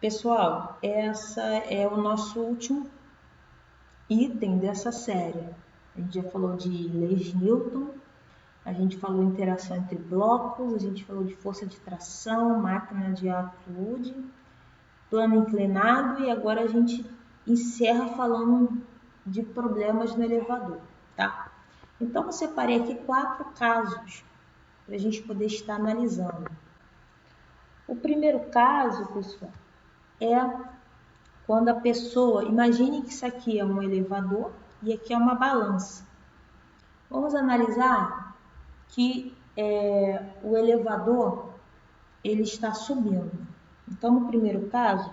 Pessoal, essa é o nosso último item dessa série. A gente já falou de leis de Newton, a gente falou interação entre blocos, a gente falou de força de tração, máquina de atitude, plano inclinado e agora a gente encerra falando de problemas no elevador, tá? Então eu separei aqui 4 casos para a gente poder estar analisando. O primeiro caso, pessoal, é quando a pessoa, imagine que isso aqui é um elevador e aqui é uma balança. Vamos analisar que o elevador ele está subindo. Então, no primeiro caso,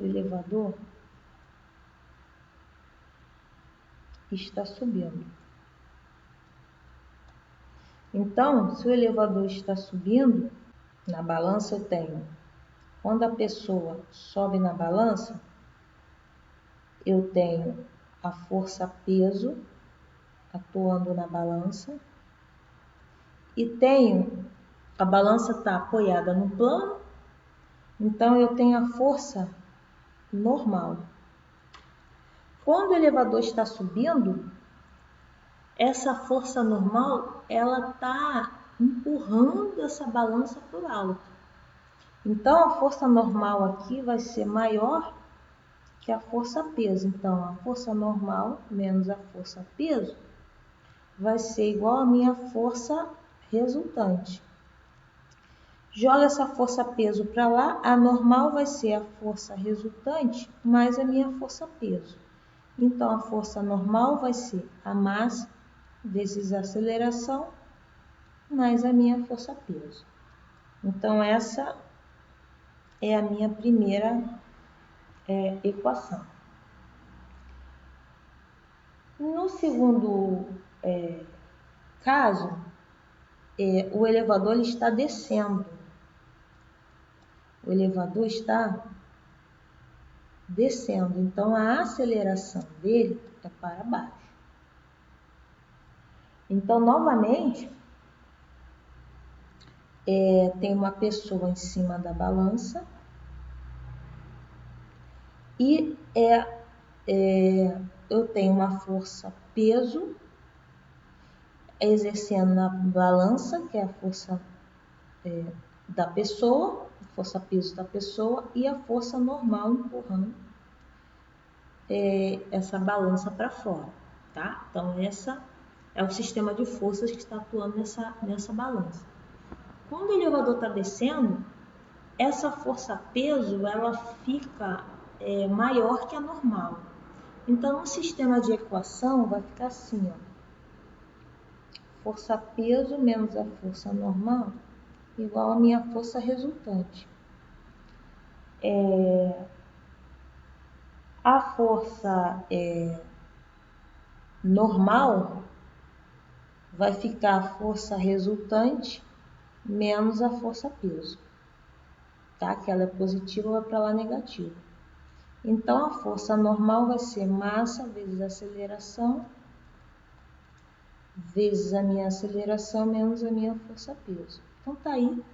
o elevador está subindo. Então, se o elevador está subindo, na balança eu tenho, quando a pessoa sobe na balança, eu tenho a força peso atuando na balança e tenho, a balança está apoiada no plano, então eu tenho a força normal. Quando o elevador está subindo, essa força normal, ela está empurrando essa balança para o alto. Então, a força normal aqui vai ser maior que a força peso. Então, a força normal menos a força peso vai ser igual à minha força resultante. Joga essa força peso para lá, a normal vai ser a força resultante mais a minha força peso. Então, a força normal vai ser a massa vezes a aceleração mais a minha força peso. Então, essa é a minha primeira equação. No segundo caso, o elevador está descendo. O elevador está descendo, então a aceleração dele é para baixo. Então, novamente, tem uma pessoa em cima da balança e eu tenho uma força peso exercendo na balança, que é a força da pessoa, a força peso da pessoa e a força normal empurrando essa balança para fora, tá? Então, essa é o sistema de forças que está atuando nessa balança. Quando o elevador está descendo, essa força peso, ela fica maior que a normal. Então, no sistema de equação, vai ficar assim, ó. Força peso menos a força normal igual a minha força resultante. A força normal vai ficar a força resultante menos a força peso, tá? Que ela é positiva, vai para lá negativa. Então, a força normal vai ser massa vezes aceleração, vezes a minha aceleração menos a minha força peso. Então, tá aí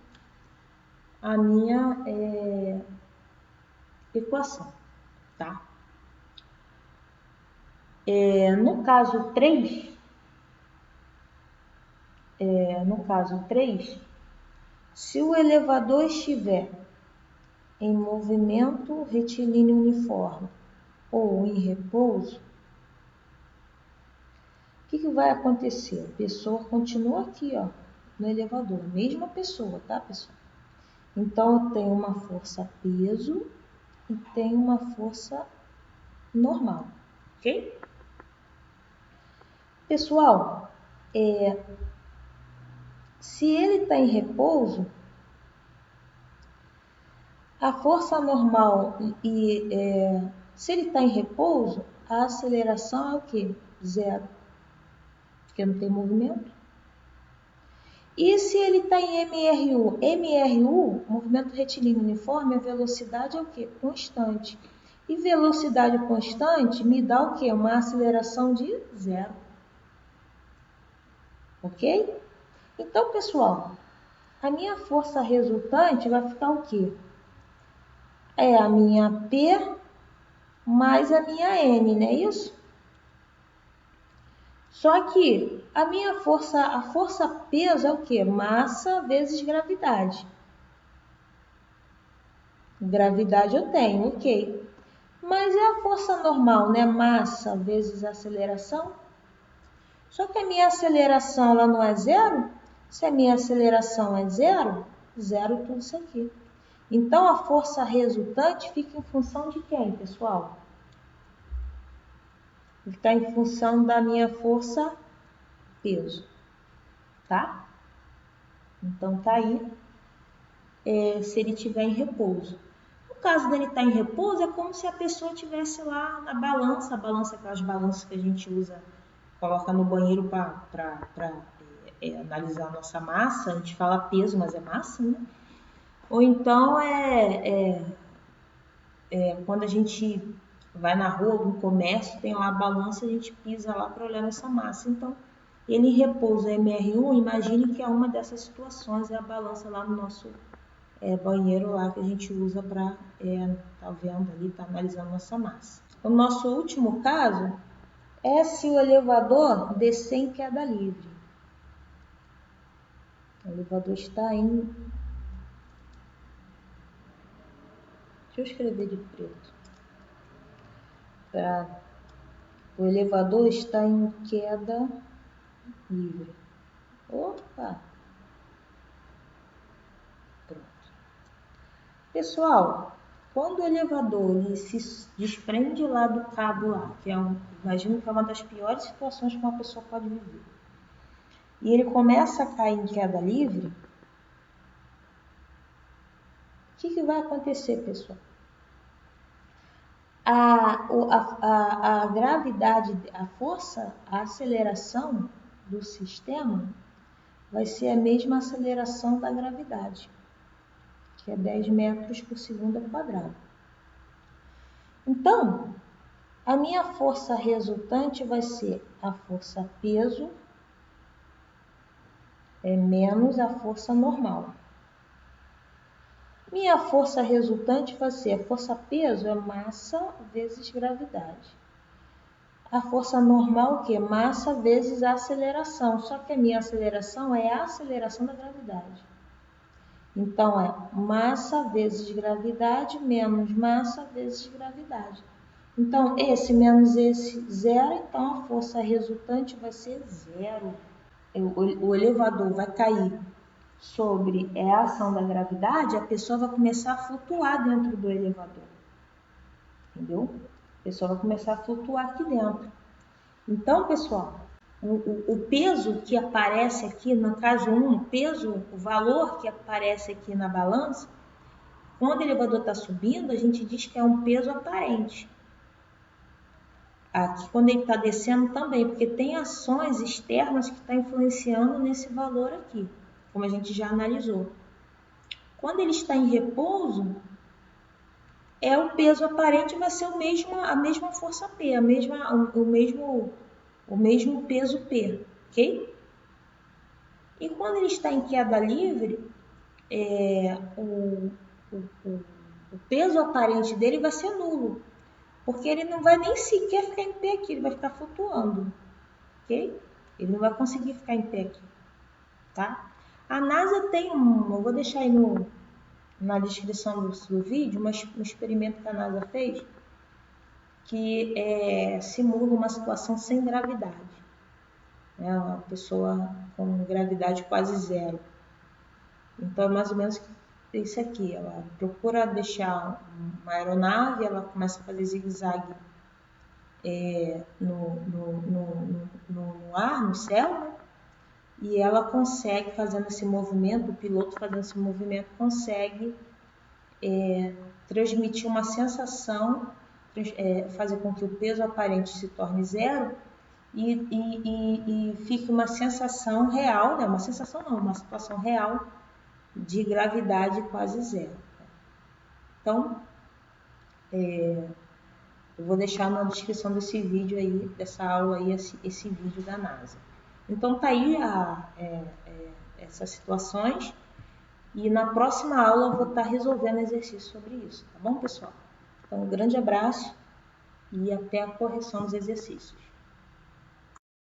a minha equação, tá? No caso 3, se o elevador estiver em movimento retilíneo uniforme ou em repouso, o que vai acontecer? A pessoa continua aqui, ó, no elevador, mesma pessoa, tá, pessoal? Então, eu tenho uma força peso e tenho uma força normal, ok? Pessoal, se ele está em repouso, a força normal se ele está em repouso, a aceleração é o quê? 0, porque não tem movimento. E se ele está em MRU? MRU, movimento retilíneo uniforme, a velocidade é o quê? Constante. E velocidade constante me dá o quê? Uma aceleração de 0. Ok? Então, pessoal, a minha força resultante vai ficar o quê? é a minha P mais a minha N, não é isso? Só que a força peso é o quê? Massa vezes gravidade. Gravidade eu tenho, ok. Mas é a força normal, né? Massa vezes aceleração. Só que a minha aceleração ela não é zero. Se a minha aceleração é zero, zero tudo isso aqui. Então, a força resultante fica em função de quem, pessoal? Está em função da minha força peso, tá? Então, tá aí, se ele estiver em repouso. No caso dele estar em repouso, é como se a pessoa estivesse lá na balança. A balança é aquelas balanças que a gente usa, coloca no banheiro para analisar a nossa massa. A gente fala peso, mas é massa, né? Ou então, quando a gente vai na rua, algum comércio, tem lá a balança, a gente pisa lá para olhar essa massa. Então, ele em repouso MR1, imagine que é uma dessas situações, é a balança lá no nosso banheiro lá que a gente usa para tá vendo ali, tá analisando nossa massa. O nosso último caso é se o elevador descer em queda livre. O elevador está em... Deixa eu escrever de preto. O elevador está em queda livre. Opa! Pronto. Pessoal, quando o elevador ele se desprende lá do cabo lá, que imagino que é uma das piores situações que uma pessoa pode viver, e ele começa a cair em queda livre, o que vai acontecer, pessoal? A gravidade, a força, a aceleração do sistema vai ser a mesma aceleração da gravidade, que é 10 metros por segundo ao quadrado. Então, a minha força resultante vai ser a força peso menos a força normal. Minha força resultante vai ser a força peso é massa vezes gravidade. A força normal que é massa vezes a aceleração, só que a minha aceleração é a aceleração da gravidade. Então, é massa vezes gravidade menos massa vezes gravidade. Então, esse menos esse, zero. Então, a força resultante vai ser zero. O elevador vai cair sobre a ação da gravidade, a pessoa vai começar a flutuar dentro do elevador. Entendeu? A pessoa vai começar a flutuar aqui dentro. Então, pessoal, o peso que aparece aqui, no caso 1, o valor que aparece aqui na balança, quando o elevador está subindo, a gente diz que é um peso aparente. Aqui, quando ele está descendo também, porque tem ações externas que estão influenciando nesse valor aqui, como a gente já analisou. Quando ele está em repouso, o peso aparente vai ser a mesma força P, o mesmo peso P, ok? E quando ele está em queda livre, o peso aparente dele vai ser nulo, porque ele não vai nem sequer ficar em pé aqui, ele vai ficar flutuando, ok? Ele não vai conseguir ficar em pé aqui, tá? A NASA tem eu vou deixar aí na descrição do vídeo, um experimento que a NASA fez, que simula uma situação sem gravidade. Uma pessoa com gravidade quase zero. Então, é mais ou menos isso aqui. Ela procura deixar uma aeronave, ela começa a fazer zigue-zague no ar, no céu, né? E ela consegue, fazendo esse movimento, o piloto fazendo esse movimento, consegue transmitir uma sensação, fazer com que o peso aparente se torne zero e fique uma sensação real, né? Uma sensação não, uma situação real de gravidade quase zero. Então, eu vou deixar na descrição desse vídeo aí, dessa aula aí, esse vídeo da NASA. Então, tá aí essas situações. E na próxima aula eu vou estar resolvendo exercício sobre isso, tá bom, pessoal? Então, um grande abraço e até a correção dos exercícios.